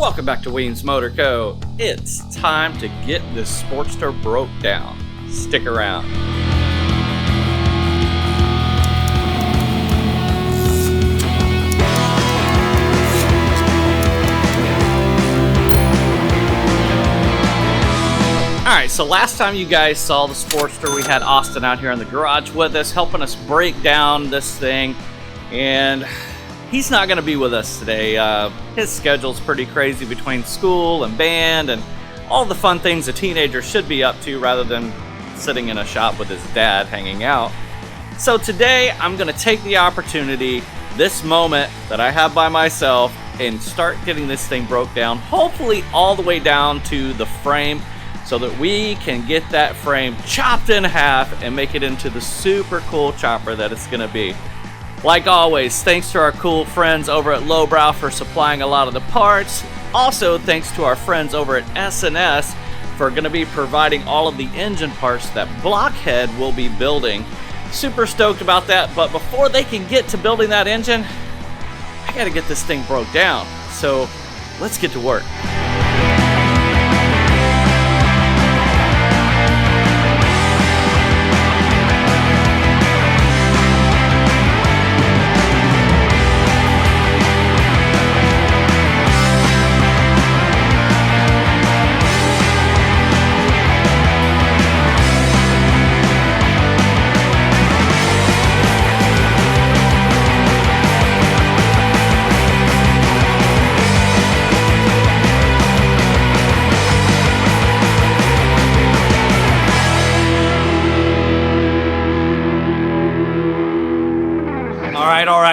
Welcome back to Weems Motor Co. It's time to get this Sportster broke down. Stick around. Alright, so last time you guys saw the Sportster, we had Austin out here in the garage with us, helping us break down this thing, and he's not going to be with us today. His schedule's pretty crazy between school and band and all the fun things a teenager should be up to rather than sitting in a shop with his dad hanging out. So today I'm going to take the opportunity, this moment that I have by myself, and start getting this thing broke down, hopefully all the way down to the frame, so that we can get that frame chopped in half and make it into the super cool chopper that it's going to be. Like always, thanks to our cool friends over at Lowbrow for supplying a lot of the parts. Also, thanks to our friends over at S&S for going to be providing all of the engine parts that Blockhead will be building. Super stoked about that, but before they can get to building that engine, I got to get this thing broke down. So, let's get to work.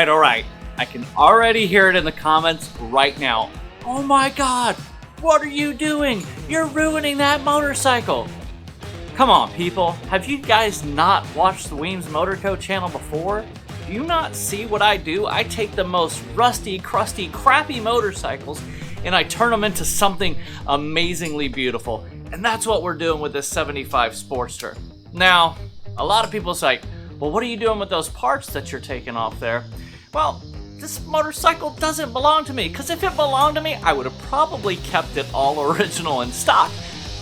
All right. I can already hear it in the comments right now. Oh my God, what are you doing? You're ruining that motorcycle. Come on, people. Have you guys not watched the Weems Motor Co. channel before? Do you not see what I do? I take the most rusty, crusty, crappy motorcycles and I turn them into something amazingly beautiful. And that's what we're doing with this 75 Sportster. Now, a lot of people say, well, what are you doing with those parts that you're taking off there? Well, this motorcycle doesn't belong to me, because if it belonged to me, I would have probably kept it all original in stock.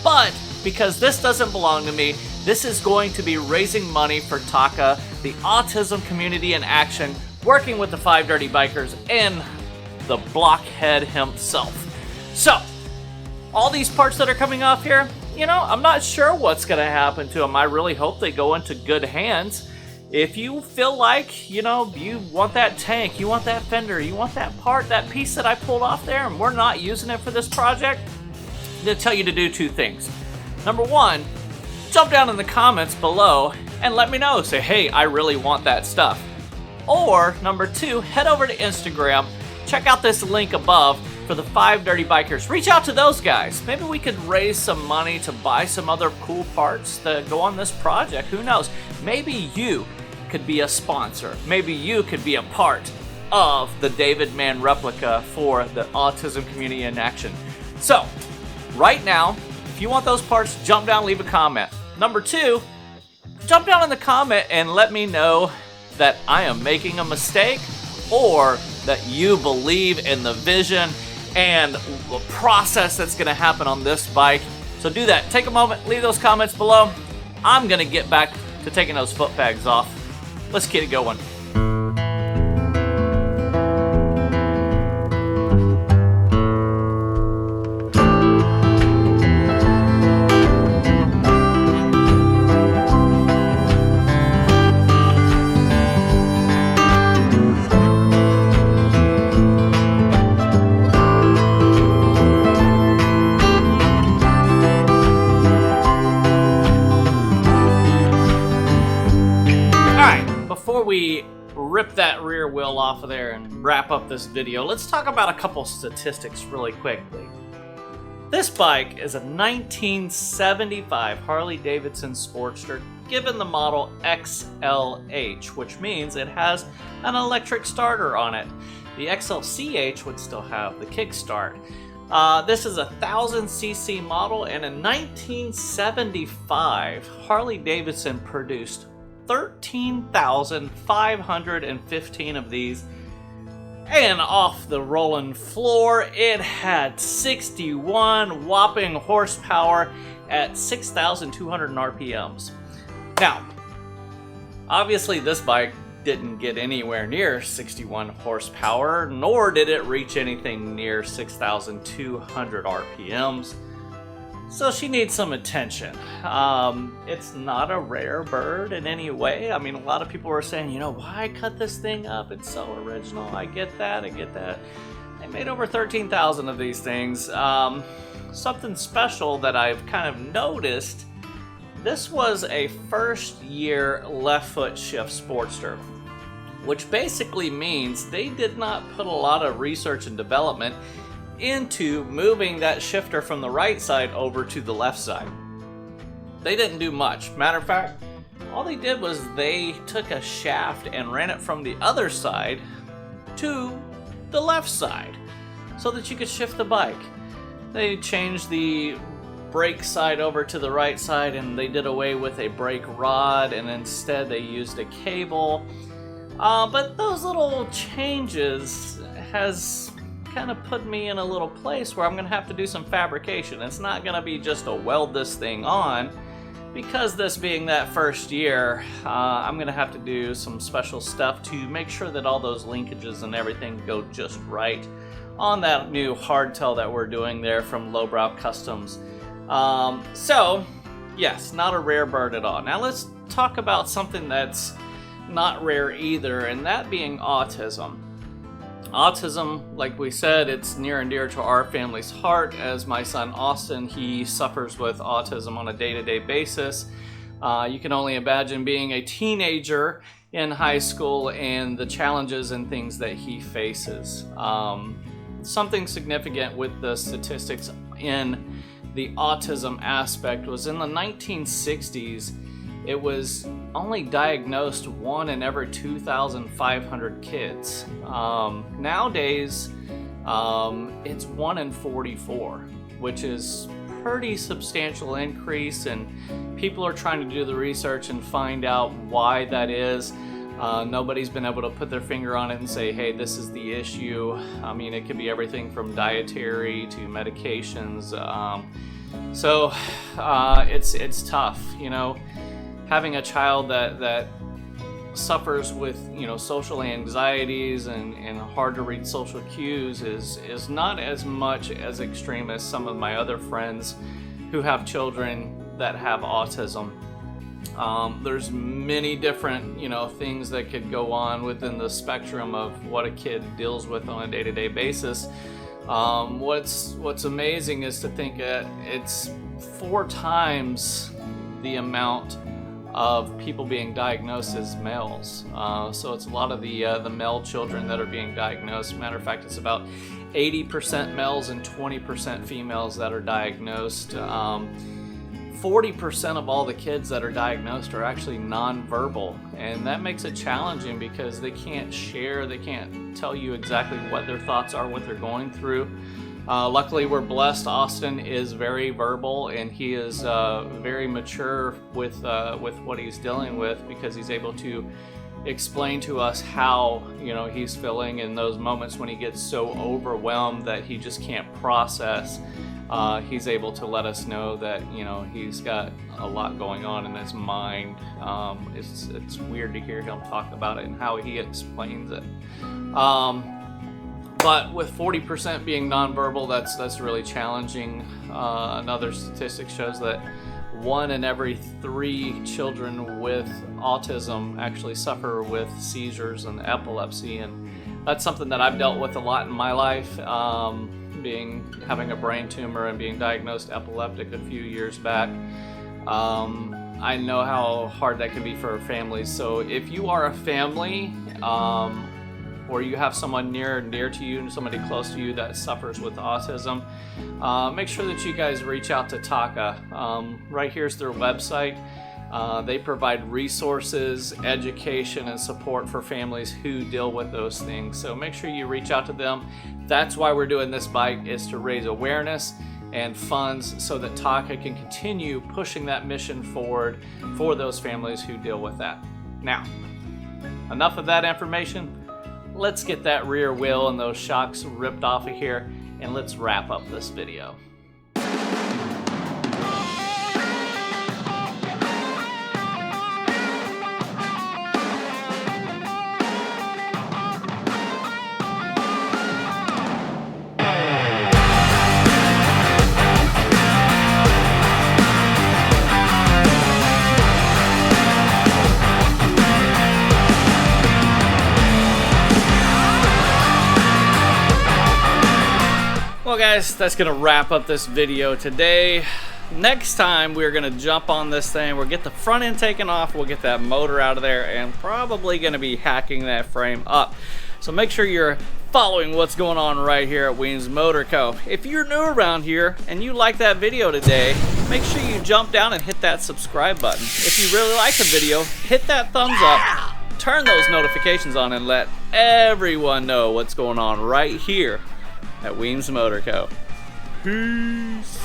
But because this doesn't belong to me, this is going to be raising money for Taka, the autism community in action, working with the 5 Dirty Bikers and the Blockhead himself. So, all these parts that are coming off here, you know, I'm not sure what's going to happen to them. I really hope they go into good hands. If you feel like, you know, you want that tank, you want that fender, you want that part, that piece that I pulled off there, and we're not using it for this project, I'm going to tell you to do 2 things. Number 1, jump down in the comments below and let me know. Say, hey, I really want that stuff. Or, number 2, head over to Instagram, check out this link above for the 5 Dirty Bikers. Reach out to those guys. Maybe we could raise some money to buy some other cool parts that go on this project. Who knows? Maybe you could be a sponsor. Maybe you could be a part of the David Mann replica for the autism community in action. So, right now, if you want those parts, jump down, leave a comment. Number 2, jump down in the comment and let me know that I am making a mistake or that you believe in the vision and the process that's going to happen on this bike. So do that. Take a moment, leave those comments below. I'm going to get back to taking those foot pegs off. Let's get it going. Before we rip that rear wheel off of there and wrap up this video, let's talk about a couple statistics really quickly. This bike is a 1975 Harley-Davidson Sportster, given the model XLH, which means it has an electric starter on it. The XLCH would still have the kickstart. This is a 1000cc model, and in 1975, Harley-Davidson produced 13,515 of these And off the rolling floor, it had 61 whopping horsepower at 6,200 RPMs. Now, obviously this bike didn't get anywhere near 61 horsepower, nor did it reach anything near 6,200 RPMs. So she needs some attention. It's not a rare bird in any way. I mean, a lot of people were saying, you know, why cut this thing up? It's so original. I get that. They made over 13,000 of these things. Something special that I've kind of noticed, this was a first year left foot shift Sportster, which basically means they did not put a lot of research and development into moving that shifter from the right side over to the left side. They didn't do much. Matter of fact, all they did was they took a shaft and ran it from the other side to the left side so that you could shift the bike. They changed the brake side over to the right side, and they did away with a brake rod, and instead they used a cable. But those little changes has kind of put me in a little place where I'm gonna have to do some fabrication. It's not gonna be just a weld this thing on, because this being that first year, I'm gonna have to do some special stuff to make sure that all those linkages and everything go just right on that new hardtail that we're doing there from Lowbrow Customs. So yes, not a rare bird at all. Now let's talk about something that's not rare either, and that being autism. Autism, like we said, it's near and dear to our family's heart, as my son Austin, he suffers with autism on a day-to-day basis. You can only imagine being a teenager in high school and the challenges and things that he faces. Something significant with the statistics in the autism aspect was in the 1960s, it was only diagnosed 1 in every 2,500 kids. Nowadays, it's 1 in 44, which is pretty substantial increase, and people are trying to do the research and find out why that is. Nobody's been able to put their finger on it and say, hey, this is the issue. I mean, it could be everything from dietary to medications. So it's tough, you know. Having a child that suffers with, you know, social anxieties and hard to read social cues is not as much as extreme as some of my other friends who have children that have autism. There's many different, you know, things that could go on within the spectrum of what a kid deals with on a day-to-day basis. What's amazing is to think it's 4 times the amount of people being diagnosed as males. So it's a lot of the male children that are being diagnosed. Matter of fact, it's about 80% males and 20% females that are diagnosed. 40% of all the kids that are diagnosed are actually nonverbal, and that makes it challenging because they can't share, they can't tell you exactly what their thoughts are, what they're going through. Luckily, we're blessed. Austin is very verbal, and he is very mature with what he's dealing with, because he's able to explain to us how, you know, he's feeling in those moments when he gets so overwhelmed that he just can't process. He's able to let us know that, you know, he's got a lot going on in his mind. It's weird to hear him talk about it and how he explains it. But with 40% being nonverbal, that's really challenging. Another statistic shows that 1 in every 3 children with autism actually suffer with seizures and epilepsy, and that's something that I've dealt with a lot in my life. Having a brain tumor and being diagnosed epileptic a few years back. I know how hard that can be for families. So if you are a family, or you have someone near and dear to you and somebody close to you that suffers with autism, make sure that you guys reach out to TACA. Right here's their website. They provide resources, education, and support for families who deal with those things. So make sure you reach out to them. That's why we're doing this bike, is to raise awareness and funds so that TACA can continue pushing that mission forward for those families who deal with that. Now, enough of that information. let's get that rear wheel and those shocks ripped off of here, and let's wrap up this video. Well guys, that's gonna wrap up this video today. Next time we're gonna jump on this thing, we'll get the front end taken off, we'll get that motor out of there, and probably gonna be hacking that frame up. So make sure you're following what's going on right here at Weems Motor Co. If you're new around here and you like that video today, make sure you jump down and hit that subscribe button. If you really like the video, hit that thumbs up, turn those notifications on, and let everyone know what's going on right here at Weems Motor Co. Peace.